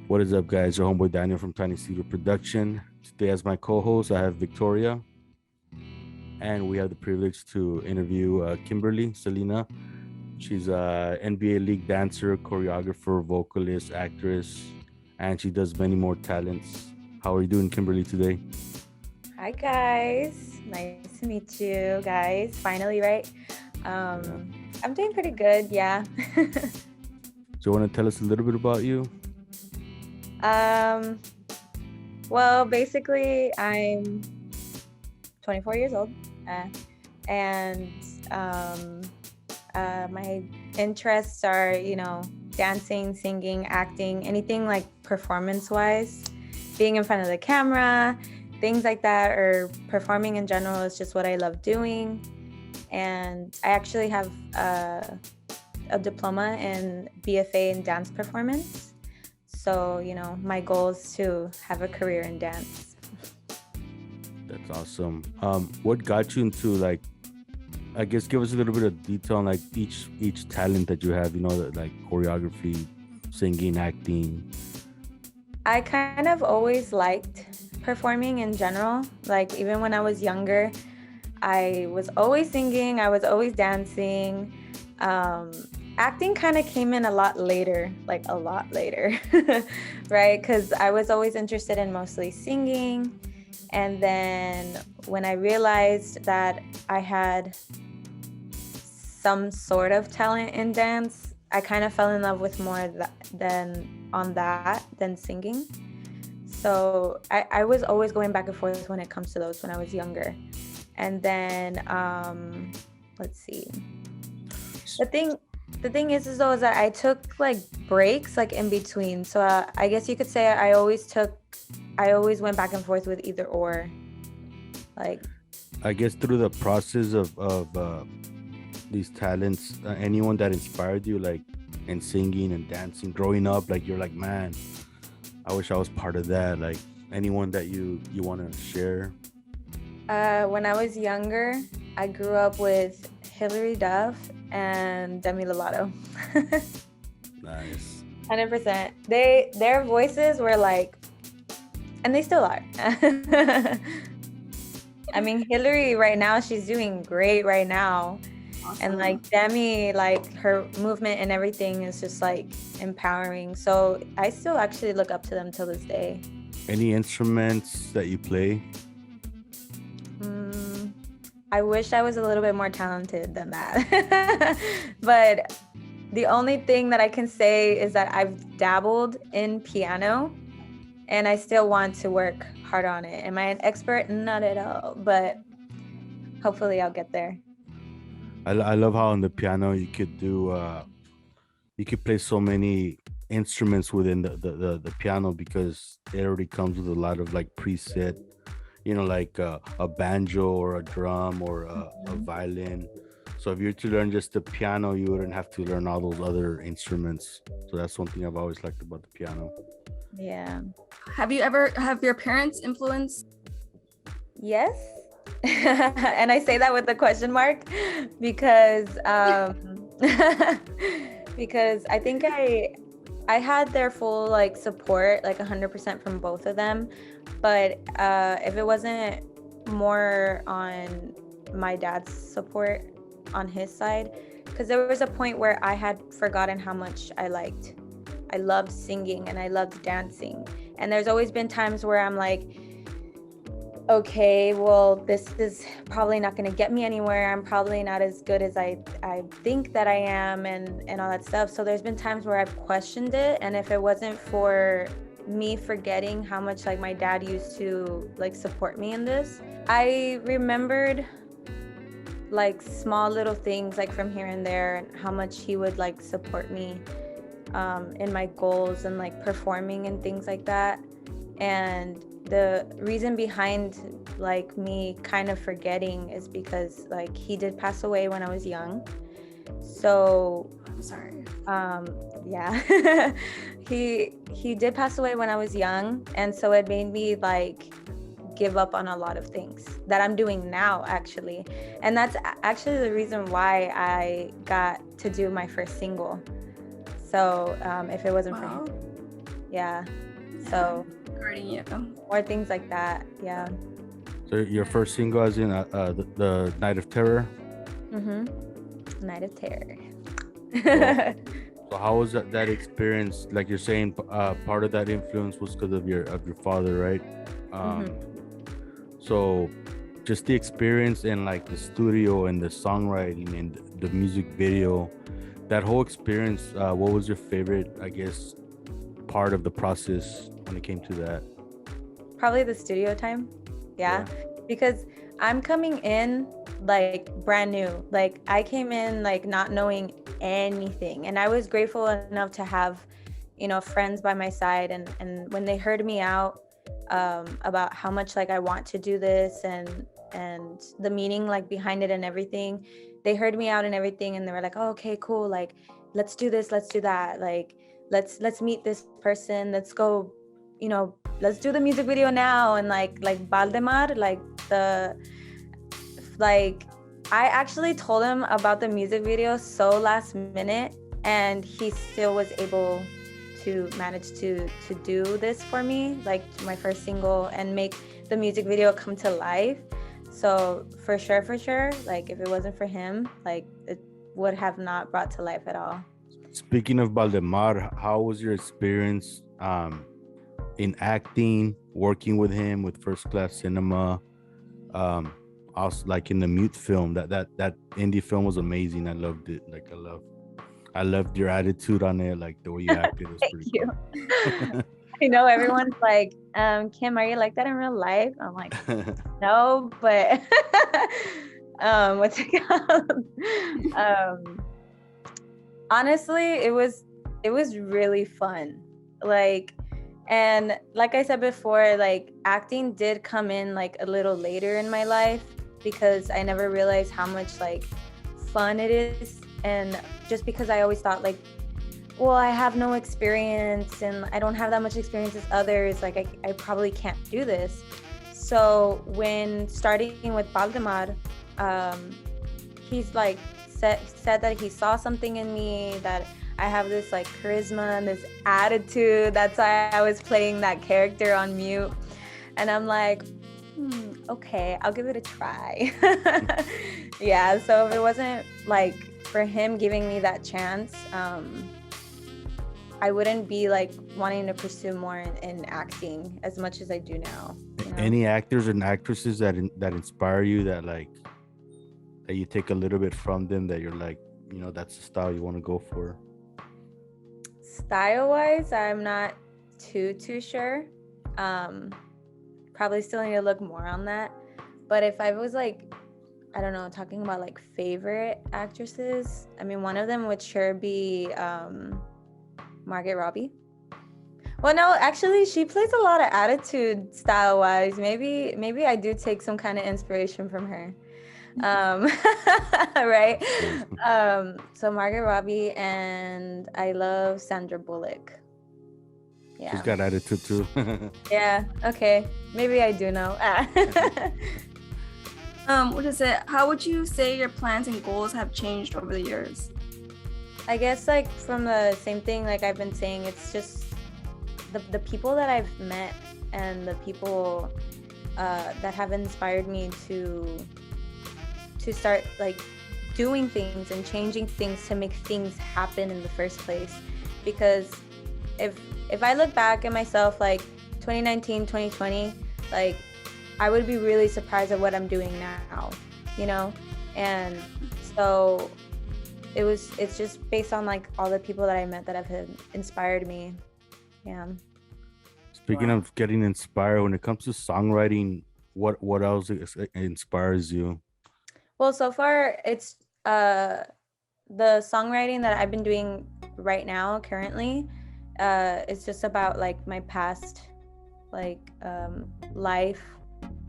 What is up, guys? Your homeboy Daniel from Tiny Studio Production. Today, as my co-host, I have Victoria, and we have the privilege to interview Kimberlee Selena. She's a NBA league dancer, choreographer, vocalist, actress, and she does many more talents. How are you doing, Kimberlee, today? Hi guys, nice to meet you guys. Finally, right? I'm doing pretty good, yeah. So, you want to tell us a little bit about you? um, well, basically, I'm 24 years old, uh, and um, my interests are, dancing, singing, acting, anything like performance-wise, being in front of the camera, things like that, or performing in general is just what I love doing. And I actually have a diploma in BFA in dance performance. So, my goal is to have a career in dance. That's awesome. What got you into I guess give us a little bit of detail on like each talent that you have. Like choreography, singing, acting. I kind of always liked performing in general. Like, even when I was younger, I was always singing, I was always dancing. Um, Acting kind of came in a lot later, like a lot later, right? Because I was always interested in mostly singing. And then when I realized that I had some sort of talent in dance, I kind of fell in love with more than singing. So I was always going back and forth when it comes to those when I was younger. And then let's see. The thing is though is that I took like breaks like in between. So I guess you could say I always went back and forth with either or. Like, I guess through the process of these talents, anyone that inspired you, like in singing and dancing, growing up, like you're like, man, I wish I was part of that. Like anyone that you want to share. when I was younger, I grew up with Hilary Duff and Demi Lovato. Nice. 100%. Their voices were like, and they still are. I mean, Hillary right now, she's doing great right now. Awesome. And like Demi, like her movement and everything is just like empowering. So I still actually look up to them till this day. Any instruments that you play? I wish I was a little bit more talented than that. But the only thing that I can say is that I've dabbled in piano and I still want to work hard on it. Am I an expert? Not at all, but hopefully I'll get there. I love how on the piano you could play so many instruments within the piano because it already comes with a lot of like preset, like a banjo or a drum or a violin. So if you're to learn just the piano, you wouldn't have to learn all those other instruments. So that's one thing I've always liked about the piano. Yeah. Have your parents influenced? Yes. And I say that with a question mark because because I think I had their full like support, like 100% from both of them. But if it wasn't more on my dad's support on his side, because there was a point where I had forgotten how much I loved singing and I loved dancing. And there's always been times where I'm like, okay, well, this is probably not going to get me anywhere. I'm probably not as good as I think that I am and all that stuff. So there's been times where I've questioned it. And if it wasn't for me forgetting how much like my dad used to like support me in this, I remembered like small little things like from here and there and how much he would like support me in my goals and like performing and things like that. And the reason behind like me kind of forgetting is because like he did pass away when I was young. So I'm sorry. yeah. he did pass away when I was young, and so it made me like give up on a lot of things that I'm doing now actually. And that's actually the reason why I got to do my first single. So if it wasn't for him. Yeah. So Regarding you. more things like that. Yeah. So your first single as in the Night of Terror. Night of Terror. So how was that experience? Like you're saying, part of that influence was because of your father, right? So just the experience in like the studio and the songwriting and the music video, that whole experience. What was your favorite, I guess, part of the process when it came to that? Probably the studio time. Yeah. Because I'm coming in like brand new. Like I came in like not knowing anything, and I was grateful enough to have, you know, friends by my side, and when they heard me out about how much like I want to do this and the meaning like behind it and everything, they heard me out and everything, and they were like, oh, okay, cool, like let's do this, let's do that, like let's meet this person, let's go, you know, let's do the music video now. And like Valdemar, like I actually told him about the music video so last minute, and he still was able to manage to do this for me, like my first single, and make the music video come to life. So for sure, like if it wasn't for him, like it would have not brought to life at all. Speaking of Valdemar, how was your experience in acting, working with him with First Class Cinema? Also, like in the Mute film, that indie film was amazing. I loved it. Like I loved your attitude on it, like the way you acted. It was pretty cool. I know everyone's like, Kim, are you like that in real life? I'm like, no, but what's it called? Honestly, it was really fun. Like, and like I said before, like acting did come in like a little later in my life, because I never realized how much like fun it is. And just because I always thought like, well, I have no experience and I don't have that much experience as others, like I probably can't do this. So when starting with Valdemar, he's like said that he saw something in me, that I have this like charisma and this attitude. That's why I was playing that character on Mute. And I'm like, okay, I'll give it a try. Yeah, so if it wasn't like for him giving me that chance, I wouldn't be like wanting to pursue more in acting as much as I do now. You know? Any actors and actresses that inspire you, that like that you take a little bit from them, that you're like, you know, that's the style you want to go for? Style-wise, I'm not too sure. Probably still need to look more on that. But if I was like, I don't know, talking about like favorite actresses, I mean, one of them would sure be Margot Robbie. Well, no, actually, she plays a lot of attitude style-wise. Maybe I do take some kind of inspiration from her. Right? So Margot Robbie, and I love Sandra Bullock. Yeah. She's got attitude too. Yeah, okay. Maybe I do know. What is it? How would you say your plans and goals have changed over the years? I guess like from the same thing like I've been saying, it's just the people that I've met and the people that have inspired me to start like doing things and changing things to make things happen in the first place. Because if I look back at myself like 2019, 2020, like I would be really surprised at what I'm doing now, you know? And so it's just based on like all the people that I met that have inspired me. Yeah. Speaking of getting inspired, when it comes to songwriting, what else inspires you? Well, so far it's the songwriting that I've been doing right now currently. It's just about like my past like life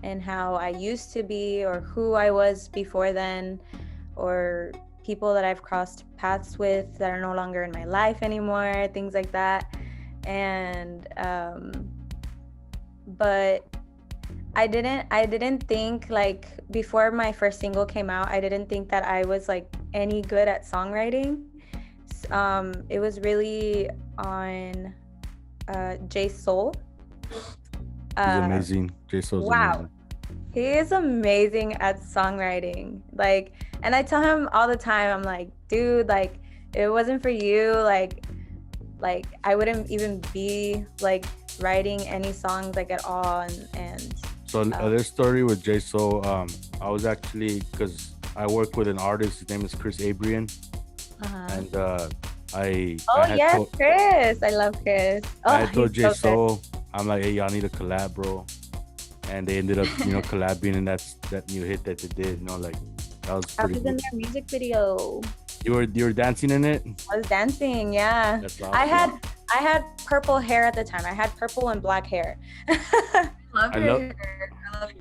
and how I used to be, or who I was before then, or people that I've crossed paths with that are no longer in my life anymore, things like that. And but I didn't think, like, before my first single came out, I didn't think that I was like any good at songwriting. It was really on J Soul. He's amazing. J Soul's Wow. amazing. He is amazing at songwriting. Like, and I tell him all the time, I'm like, dude, like, if it wasn't for you, like I wouldn't even be like writing any songs like at all. And So this story with J Soul, I was actually, because I work with an artist, his name is Chris Abrian, and Chris, I love Chris. I told J Soul, I'm like, hey, y'all need a collab, bro. And they ended up, collabing, and that new hit that they did, like that was pretty cool. I was in their music video. You were dancing in it? I was dancing, yeah. That's awesome. I had purple hair at the time. I had purple and black hair. I love your hair. I love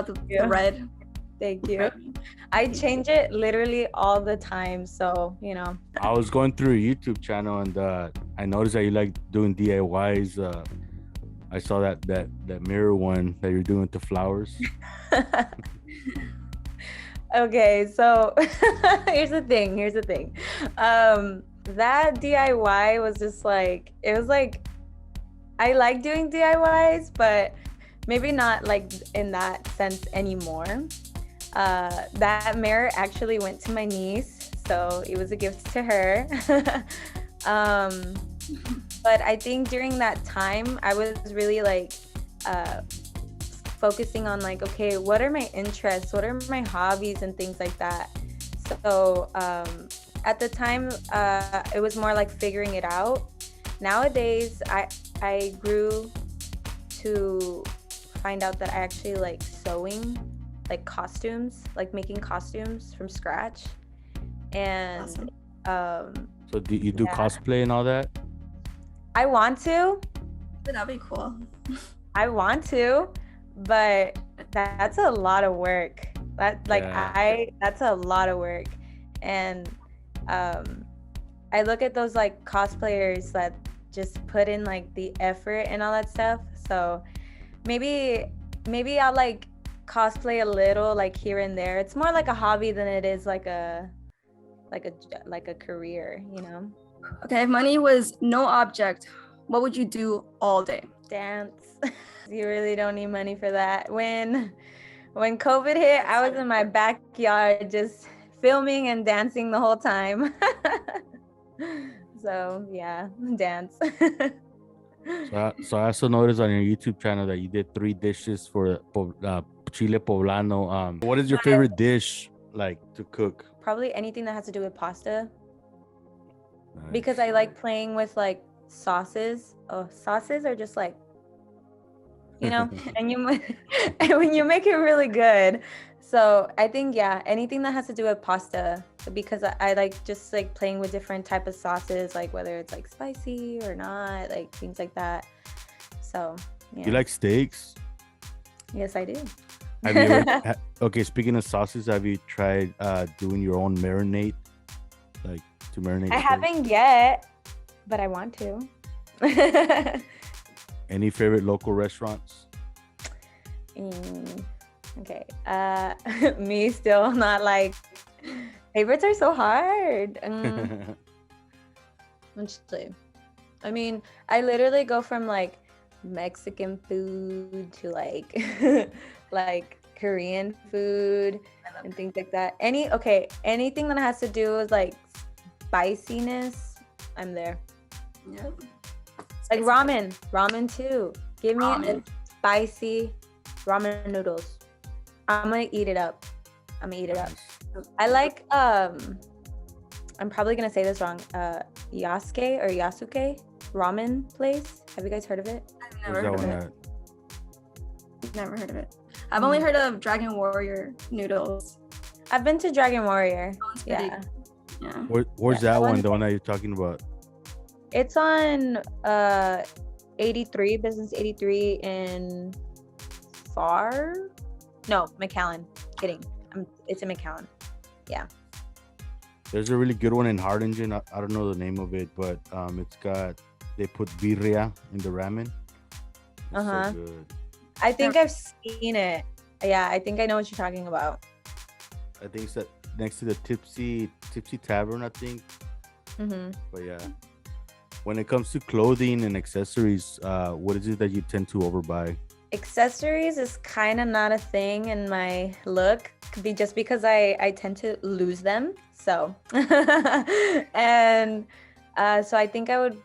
the red. Thank you. I change it literally all the time, so I was going through your YouTube channel, and I noticed that you like doing DIYs. I saw that mirror one that you're doing with the flowers. Okay, so here's the thing. That DIY was just like, it was like, I like doing DIYs, but maybe not like in that sense anymore. That mirror actually went to my niece, so it was a gift to her. But I think during that time, I was really like focusing on like, okay, what are my interests? What are my hobbies and things like that? So at the time, it was more like figuring it out. Nowadays, I grew to find out that I actually like sewing, like costumes, like making costumes from scratch. And awesome. So do you do cosplay and all that? I want to. That'd be cool. I want to, but that's a lot of work. That's a lot of work. And I look at those like cosplayers that just put in like the effort and all that stuff. So maybe I'll like cosplay a little like here and there. It's more like a hobby than it is like a career, Okay, if money was no object, what would you do all day? Dance. You really don't need money for that. When COVID hit, I was in my backyard just filming and dancing the whole time. So yeah, dance. So I also noticed on your YouTube channel that you did 3 dishes for Chile Poblano. What is your favorite dish like to cook? Probably anything that has to do with pasta. Nice. Because I like playing with like sauces. Oh, sauces are just like, and when you make it really good. So I think, anything that has to do with pasta, because I like just like playing with different type of sauces, like whether it's like spicy or not, like things like that. So yeah. You like steaks? Yes, I do. Have you ever, okay, speaking of sauces, have you tried doing your own marinade? Like to marinate? I haven't yet, but I want to. Any favorite local restaurants? Okay. Me still not like, favorites are so hard. I mean, I literally go from like Mexican food to like like Korean food and things like that. Anything that has to do with like spiciness, I'm there. Yep. Like ramen too. Give me a spicy ramen noodles. I'm gonna eat it up. I like I'm probably gonna say this wrong. Yasuke or Yasuke ramen place. Have you guys heard of it? I've never heard of it. Never heard of it. I've only heard of Dragon Warrior noodles. I've been to Dragon Warrior. Yeah. Where's that one? The one that you're talking about? It's on 83, Business 83 in McAllen. Kidding. It's in McAllen. Yeah. There's a really good one in Harlingen. I don't know the name of it, but they put birria in the ramen. It's so good. I think I've seen it. Yeah, I think I know what you're talking about. I think it's next to the Tipsy Tavern, I think. Mm-hmm. But yeah. When it comes to clothing and accessories, what is it that you tend to overbuy? Accessories is kind of not a thing in my look, just because I tend to lose them. So, and so I think I would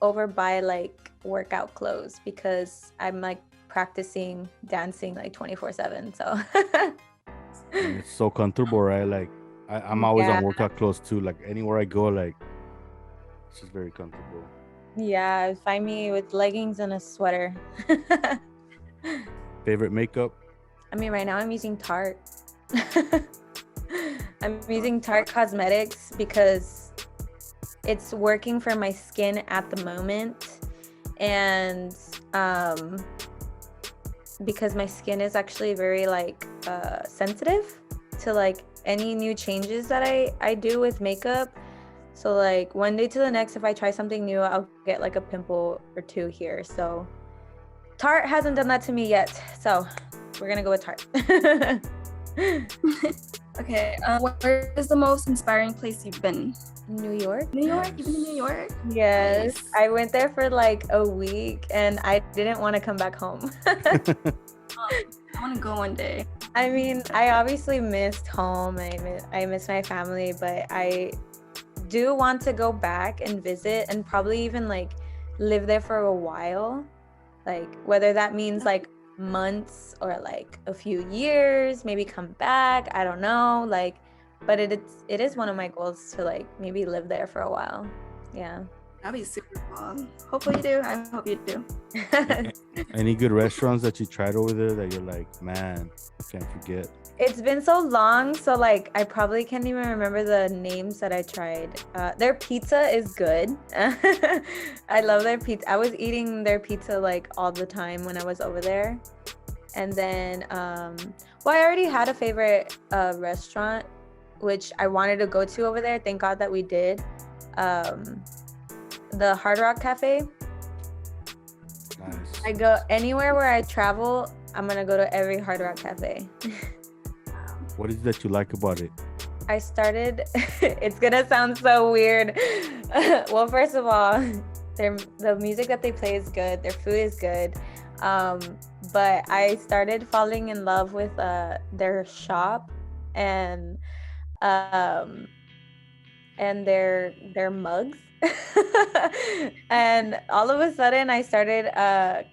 overbuy like workout clothes because I'm like practicing dancing like 24/7. So, And it's so comfortable, right? Like I'm always on yeah, workout clothes too. Like anywhere I go, like it's just very comfortable. yeah, find me with leggings and a sweater. Favorite makeup? I mean, right now I'm using Tarte. I'm using Tarte Cosmetics because it's working for my skin at the moment, and because my skin is actually very like sensitive to like any new changes that I do with makeup. So like one day to the next, if I try something new, I'll get like a pimple or two here. So Tarte hasn't done that to me yet, so we're gonna go with Tarte. Okay, where is the most inspiring place you've been? New York? New York? You've been to New York? Yes. Nice. I went there for like a week and I didn't want to come back home. I want to go one day. I mean, I obviously missed home. I miss my family, but I do want to go back and visit and probably even like live there for a while. Like whether that means like months or like a few years, maybe come back, I don't know, like, but it is one of my goals to like maybe live there for a while. Yeah. That'd be super fun. Hopefully you do. I hope you do. Any good restaurants that you tried over there that you're like, man, can't forget? It's been so long, so like I probably can't even remember the names that I tried. Their pizza is good. I love their pizza. I was eating their pizza like all the time when I was over there. And then, well, I already had a favorite restaurant, which I wanted to go to over there. Thank God that we did. The Hard Rock Cafe. Nice. I go anywhere where I travel, I'm gonna go to every Hard Rock Cafe. What is it that you like about it? I started, it's gonna sound so weird. Well, first of all, the music that they play is good. Their food is good. But I started falling in love with their shop and their mugs. And all of a sudden I started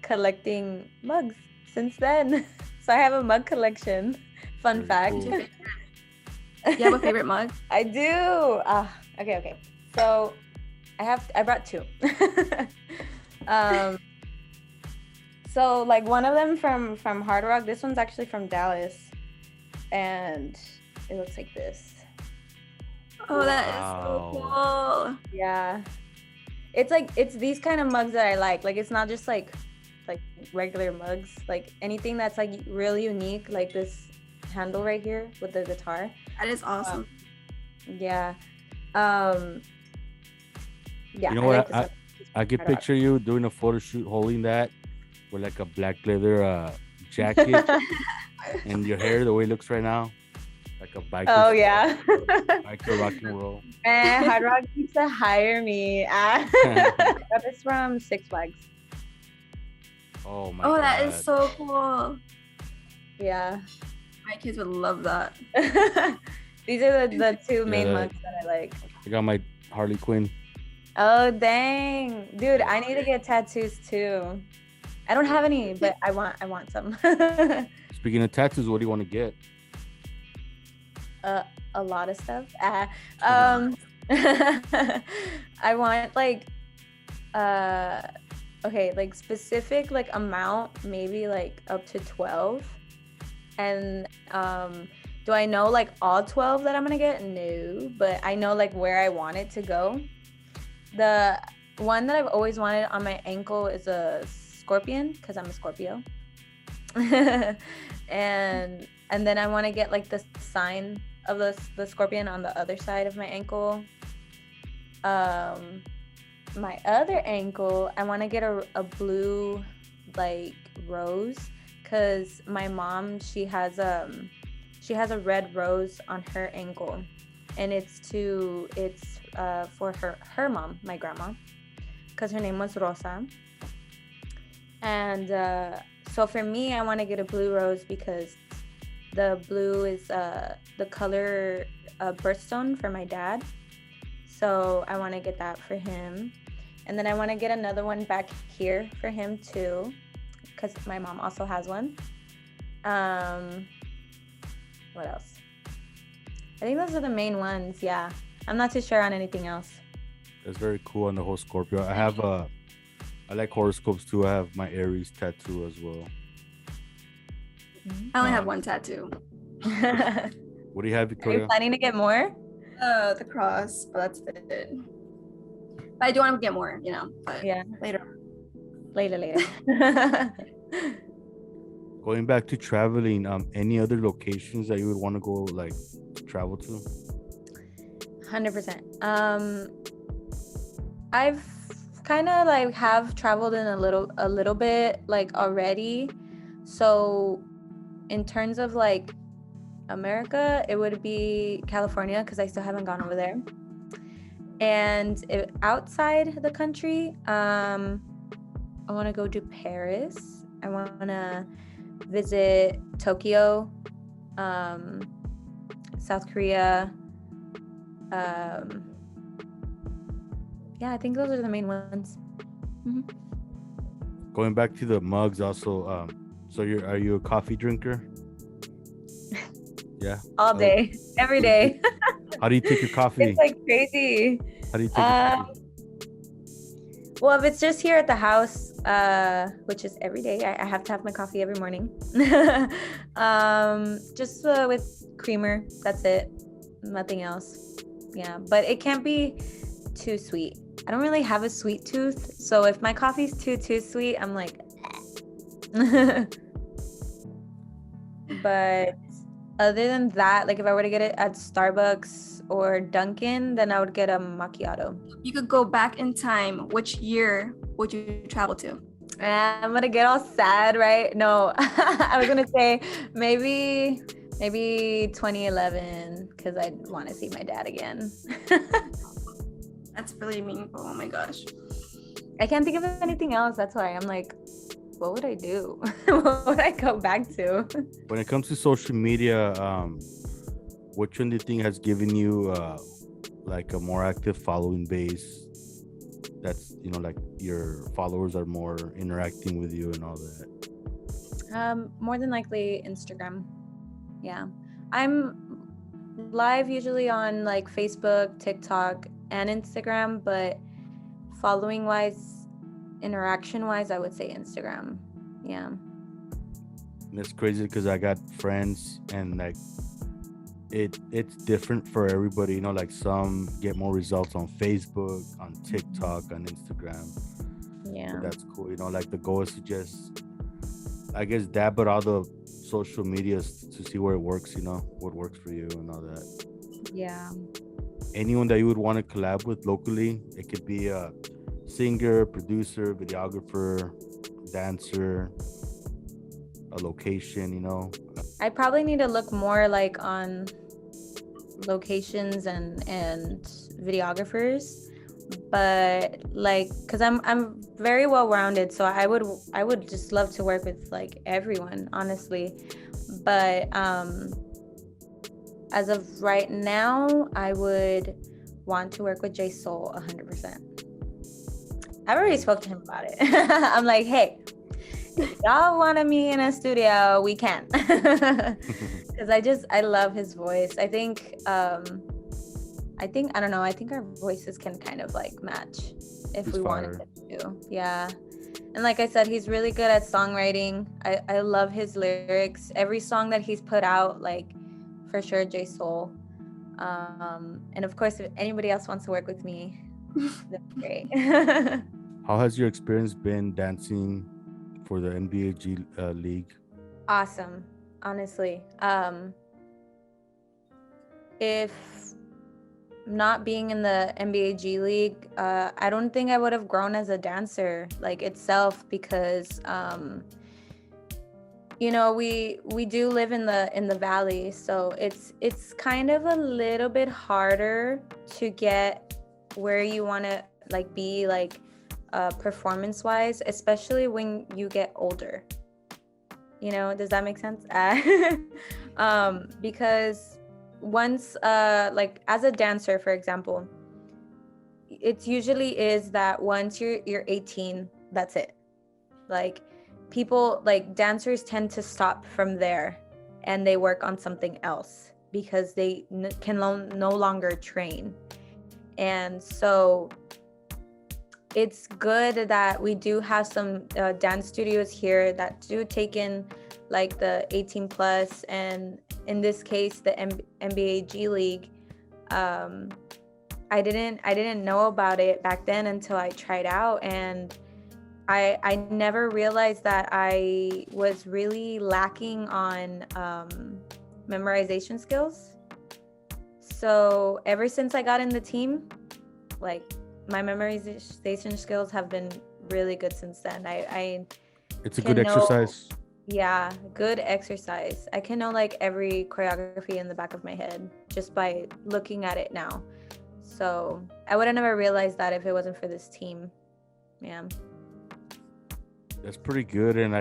collecting mugs since then. So I have a mug collection. Fun Very fact. cool. You have a favorite mug? I do. Okay. So I brought two. So like one of them from Hard Rock. This one's actually from Dallas, and it looks like this. Oh, that is Wow. so cool. Yeah, it's these kind of mugs that I like. Like it's not just like regular mugs. Like anything that's like really unique, like this handle right here with the guitar. That is awesome. Yeah. Yeah. You know I what? like this one. I could Hard Rock. picture you doing a photo shoot holding that with like a black leather jacket and your hair the way it looks right now, like a biker. Oh yeah. Biker rock and roll. Man, Hard Rock needs to hire me. I got this from Six Flags. Oh my Oh, god. that is so cool. Yeah. My kids would love that. These are the two main that- mugs that I like. I got my Harley Quinn. Oh dang, dude! I need to get tattoos too. I don't have any, but I want some. Speaking of tattoos, what do you want to get? A lot of stuff. I want like okay, like specific like amount, maybe like up to 12. And do I know like all 12 that I'm gonna get? No, but I know like where I want it to go. The one that I've always wanted on my ankle is a scorpion because I'm a Scorpio. and then I want to get like the sign of the scorpion on the other side of my ankle. My other ankle, I want to get a blue like rose because my mom, she has a red rose on her ankle, and it's for her mom, my grandma. because her name was Rosa. And so for me, I want to get a blue rose because the blue is the color birthstone for my dad. So I want to get that for him. And then I want to get another one back here for him too, because my mom also has one. What else? I think those are the main ones. Yeah, I'm not too sure on anything else. That's very cool on the whole Scorpio. I like horoscopes too. I have my Aries tattoo as well. I only have one tattoo. What do you have, Are Victoria? you planning to get more? The cross, but that's it. But I do want to get more, but Yeah, later. later. Going back to traveling, any other locations that you would want to go, like, travel to? 100%. I've kind of like have traveled in a little bit like already. So in terms of like America, it would be California because I still haven't gone over there. And outside the country, I want to go to Paris. I want to visit Tokyo, South Korea. Yeah, I think those are the main ones. Mm-hmm. Going back to the mugs also, so are you a coffee drinker? Yeah. All day, every day. How do you take your coffee? It's like crazy. How do you take your coffee? Well, if it's just here at the house, which is every day, I have to have my coffee every morning. Just with creamer, that's it. Nothing else. Yeah, but it can't be too sweet. I don't really have a sweet tooth, so if my coffee's too sweet, I'm like, But other than that, like if I were to get it at Starbucks or Dunkin', then I would get a macchiato. You could go back in time. Which year would you travel to? I'm gonna get all sad, right? No, I was gonna say maybe 2011 because I want to see my dad again. That's really meaningful. Oh my gosh. I can't think of anything else. That's why I'm like, what would I do? What would I go back to? When it comes to social media, which one do you think has given you like a more active following base? That's, like your followers are more interacting with you and all that. More than likely Instagram. Yeah. I'm live usually on like Facebook, TikTok, and Instagram, but following wise, interaction wise, I would say Instagram. Yeah. And it's crazy because I got friends and like it's different for everybody, like some get more results on Facebook, on TikTok, on Instagram. Yeah. So that's cool. Like the goal is to just, I guess, dab at all the social medias to see where it works, what works for you and all that. Yeah. Anyone that you would want to collab with locally, it could be a singer, producer, videographer, dancer, a location, I probably need to look more like on locations and videographers, but like because I'm very well rounded, so I would just love to work with like everyone, honestly. But as of right now, I would want to work with J Soul 100%. I've already spoke to him about it. I'm like, hey, if y'all wanted me in a studio, we can. Because I love his voice. I think I don't know, I think our voices can kind of like match if we wanted to. Yeah. And like I said, he's really good at songwriting. I love his lyrics. Every song that he's put out, like for sure J Soul. And of course, if anybody else wants to work with me, that's great. How has your experience been dancing for the NBA League? Awesome, honestly. If not being in the NBA G League, I don't think I would have grown as a dancer like itself, because we do live in the valley, so it's kind of a little bit harder to get where you want to like be like performance wise, especially when you get older. You know, does that make sense? Because once like as a dancer, for example, it usually is that once you're 18, that's it. Like people, like dancers tend to stop from there and they work on something else because they can no longer train. And so it's good that we do have some dance studios here that do take in like the 18 plus, and in this case the NBA G League. I didn't know about it back then until I tried out, and I never realized that I was really lacking on memorization skills. So ever since I got in the team, like my memorization skills have been really good since then. It's a good exercise. Yeah, good exercise. I can know like every choreography in the back of my head just by looking at it now. So I would have never realized that if it wasn't for this team. Yeah. That's pretty good. And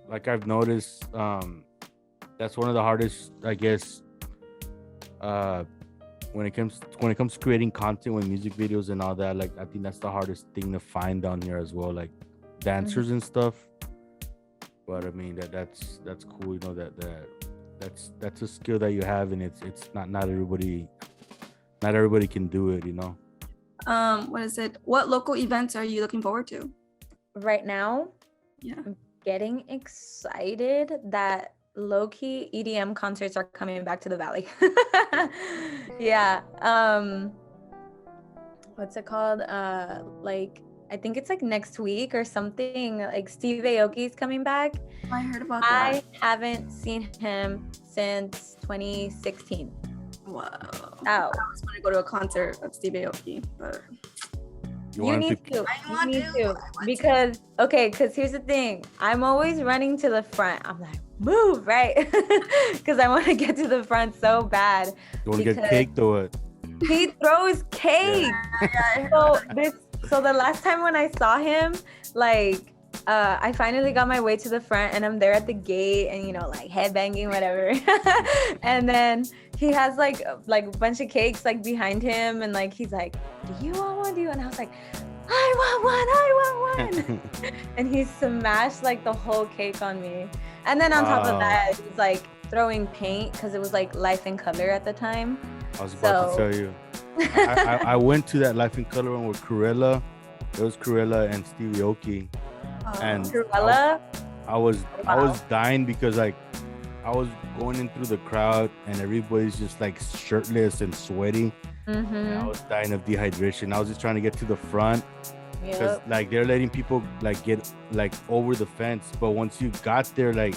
like I've noticed, that's one of the hardest, I guess, when it comes to creating content with music videos and all that. Like I think that's the hardest thing to find down here as well, like dancers and stuff. But I mean that's cool, you know, that's a skill that you have, and it's not everybody can do it, you know. What is it? What local events are you looking forward to? Right now, Yeah. I'm getting excited that low-key EDM concerts are coming back to the Valley. Yeah. What's it called? Like I think it's like next week or something. Like Steve Aoki's coming back. I heard about that. I haven't seen him since 2016. Wow. Oh. I was going to go to a concert of Steve Aoki, but You need to. I want to. Because here's the thing. I'm always running to the front. I'm like, move, right? Because I want to get to the front so bad. You want to get caked or what? He throws cake. Yeah. So the last time when I saw him, like, I finally got my way to the front, and I'm there at the gate, and you know, like headbanging, whatever. And then he has like a bunch of cakes like behind him, and like he's like, "Do you want one? Do you?" And I was like, "I want one! And he smashed like the whole cake on me. And then on top of that, he's like throwing paint because it was like Life in Color at the time. I was about to tell you. I went to that Life in Color one with Cruella. It was Cruella and Steve Aoki. And Cruella? I was dying because like I was going in through the crowd and everybody's just like shirtless and sweaty. Mm-hmm. And I was dying of dehydration. I was just trying to get to the front because like they're letting people like get like over the fence, but once you got there, like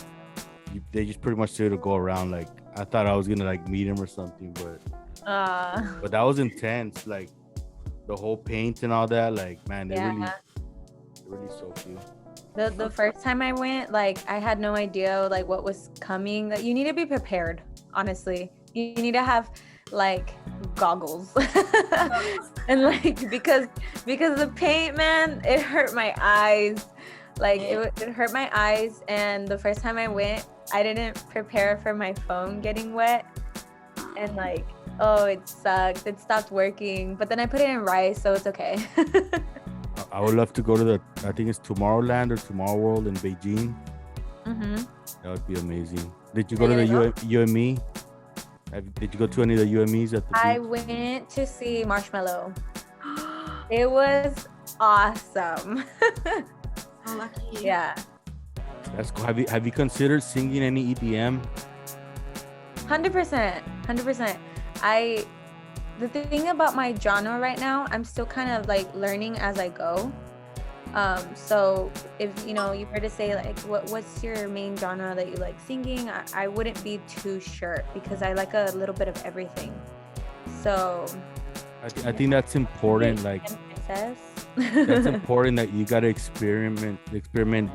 they just pretty much said to go around. Like I thought I was gonna like meet him or something, but that was intense. Like the whole paint and all that. Like man, they really so cute. The first time I went, like I had no idea like what was coming. Like, you need to be prepared, honestly. You need to have like goggles and like because the paint, man, it hurt my eyes. Like it hurt my eyes. And the first time I went, I didn't prepare for my phone getting wet, and like it sucked. It stopped working, but then I put it in rice, so it's okay. I would love to go to I think it's Tomorrowland or Tomorrow World in Beijing. Mm-hmm. That would be amazing. Did you go to the UME? Did you go to any of the UMEs at the beach? I went to see Marshmello. It was awesome. So lucky. Yeah. That's cool. Have you considered singing any EDM? 100%. The thing about my genre right now, I'm still kind of like learning as I go. So if you were to say like what's your main genre that you like singing, I wouldn't be too sure because I like a little bit of everything. So I think that's important. Like that's important that you gotta experiment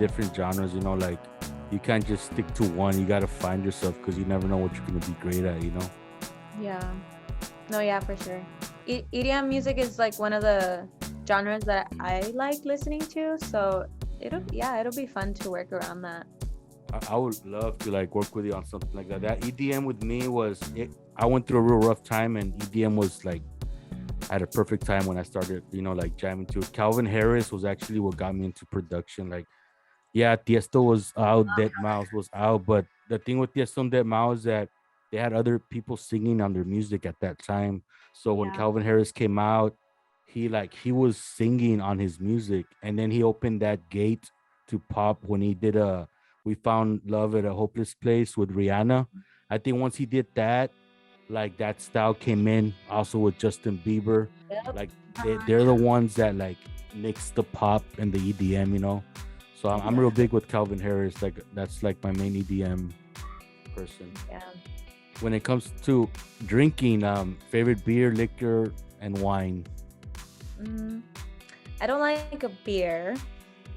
different genres. Like you can't just stick to one. You gotta find yourself because you never know what you're gonna be great at. Yeah. No, yeah, for sure. EDM music is like one of the genres that I like listening to. So it'll be fun to work around that. I would love to like work with you on something like that. That EDM with me was it. I went through a real rough time, and EDM was like I had a perfect time when I started, like jamming to it. Calvin Harris was actually what got me into production. Like, yeah, Tiesto was out, Dead Mouse was out, but the thing with Tiesto and Dead Mouse is that they had other people singing on their music at that time. So when Yeah. Calvin Harris came out, he was singing on his music, and then he opened that gate to pop when he did a "We Found Love at a Hopeless Place" with Rihanna. I think once he did that, like that style came in also with Justin Bieber. Yep. Like they're the ones that like mix the pop and the EDM. So I'm real big with Calvin Harris. Like that's like my main EDM person. Yeah. When it comes to drinking, favorite beer, liquor, and wine. I don't like a beer.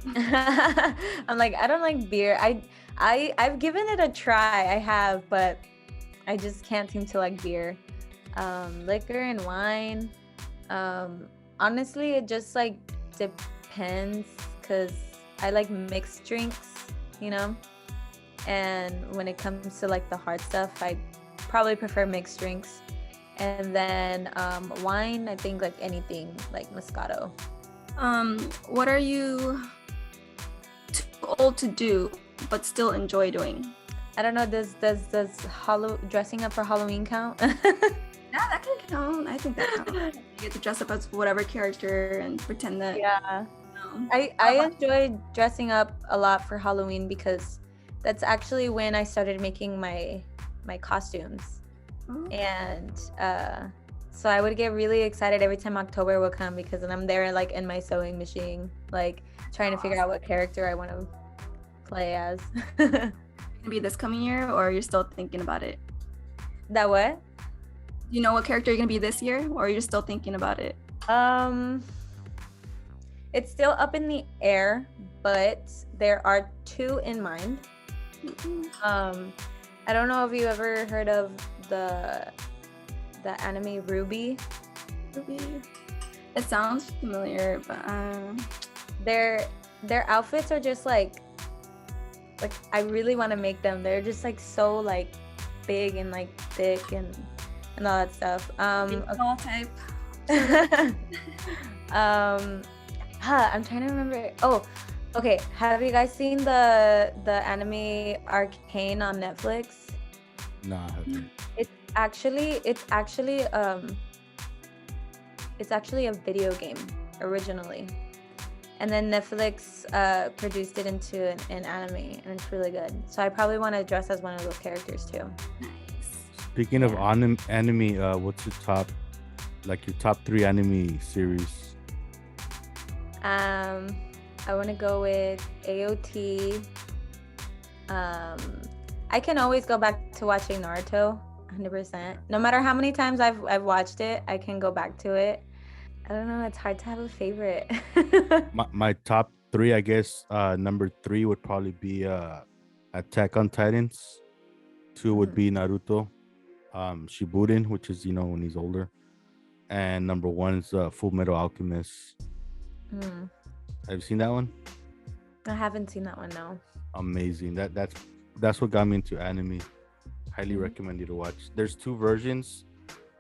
I'm like, I don't like beer. I've given it a try. I have, but I just can't seem to like beer. Liquor and wine. Honestly, it just like depends because I like mixed drinks. And when it comes to like the hard stuff, I probably prefer mixed drinks. And then wine, I think like anything like Moscato. What are you too old to do but still enjoy doing? I don't know. Does dressing up for Halloween count? Yeah, that can count. I think that counts. You get to dress up as whatever character and pretend that. Yeah. You I enjoy dressing up a lot for Halloween because that's actually when I started making my costumes. And so I would get really excited every time October would come because then I'm there like in my sewing machine, like trying to figure out what character I want to play as. gonna be this coming year, or you're still thinking about it? That what? Do you know what character you're gonna be this year, or you're still thinking about it? It's still up in the air, but there are two in mind. I don't know if you ever heard of the anime Ruby. It sounds familiar, but their outfits are just like I really want to make them. They're just like so like big and like thick and all that stuff. All type. I'm trying to remember. Oh, okay. Have you guys seen the anime Arcane on Netflix? No, I haven't. It's actually a video game originally, and then Netflix produced it into an anime, and it's really good. So I probably want to dress as one of those characters too. Speaking of anime, what's your top 3 anime series? I want to go with AOT. I can always go back to watching Naruto, 100%. No matter how many times I've watched it, I can go back to it. I don't know. It's hard to have a favorite. my top 3, I guess. Number 3 would probably be Attack on Titans. 2 would be Naruto, Shippuden, which is when he's older, and number 1 is Full Metal Alchemist. Have you seen that one? I haven't seen that one, no. Amazing. That's what got me into anime. Highly recommend you to watch. There's 2 versions.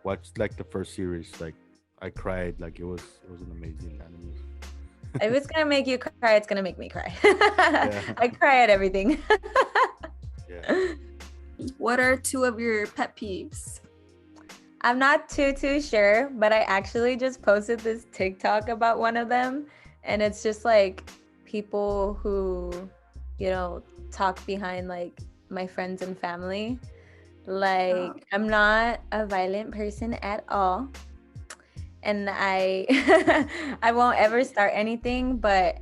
Watch like the first series. Like I cried. Like it was an amazing anime. If it's gonna make you cry, it's gonna make me cry. I cry at everything. Yeah. What are 2 of your pet peeves? I'm not too sure, but I actually just posted this TikTok about one of them, and it's just like people who, talk behind like my friends and family. Like I'm not a violent person at all, and I I won't ever start anything, but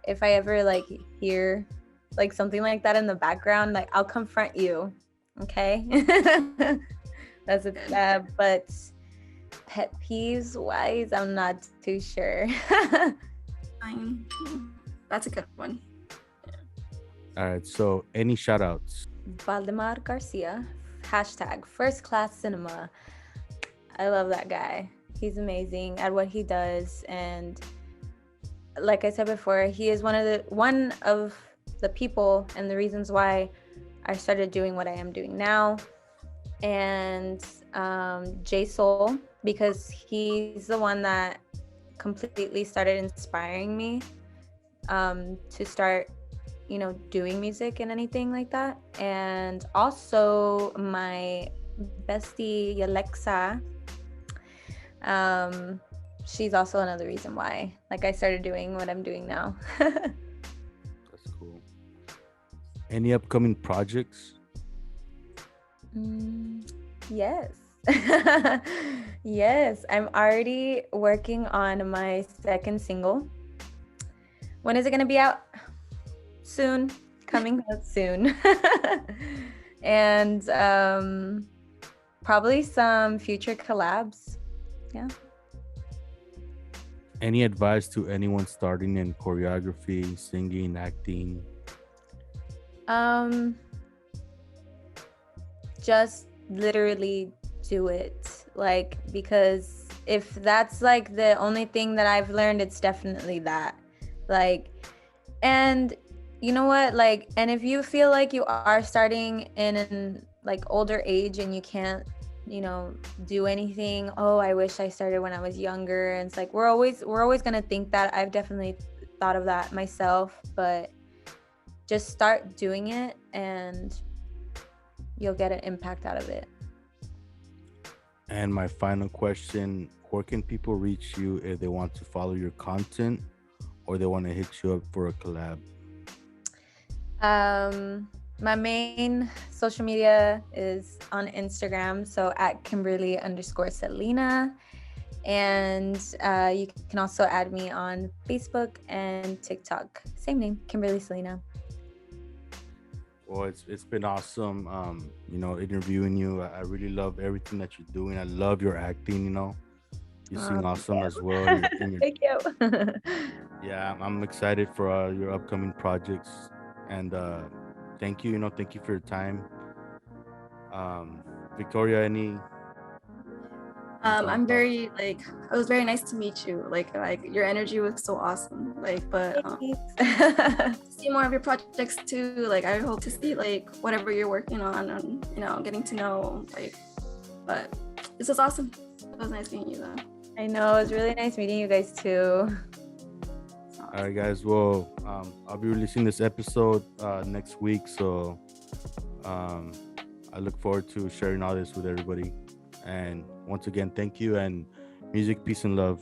if I ever like hear like something like that in the background, like I'll confront you. Okay. That's it. But pet peeves wise, I'm not too sure. Fine. That's a good one. All right. So any shout outs? Valdemar Garcia, #first class cinema. I love that guy. He's amazing at what he does, and like I said before, he is one of the people and the reasons why I started doing what I am doing now. And J Soul, because he's the one that completely started inspiring me to start, doing music and anything like that. And also my bestie Alexa, she's also another reason why, like, I started doing what I'm doing now. That's cool. Any upcoming projects? Yes. Yes, I'm already working on my second single. When is it going to be out? Soon. Coming out soon. And probably some future collabs. Yeah. Any advice to anyone starting in choreography, singing, acting? Just literally do it. Like, because if that's like the only thing that I've learned, it's definitely that. Like, and you know what? Like, and if you feel like you are starting in an like older age and you can't, do anything, oh, I wish I started when I was younger. And it's like we're always gonna think that. I've definitely thought of that myself, but just start doing it and you'll get an impact out of it. And my final question, where can people reach you if they want to follow your content or they want to hit you up for a collab? My main social media is on Instagram, so at Kimberlee_Selena. And you can also add me on Facebook and TikTok. Same name, Kimberlee Selena. Well, it's been awesome, interviewing you. I really love everything that you're doing. I love your acting. You sing awesome as well. Thank you. Yeah, I'm excited for your upcoming projects, and thank you. Thank you for your time. Victoria, any? I'm very it was very nice to meet you. Like your energy was so awesome. But see more of your projects too. Like I hope to see whatever you're working on and getting to know but this was awesome. It was nice meeting you though. I know, it was really nice meeting you guys too. All right, guys. Well, I'll be releasing this episode next week, so I look forward to sharing all this with everybody. And once again, thank you, and music, peace, and love.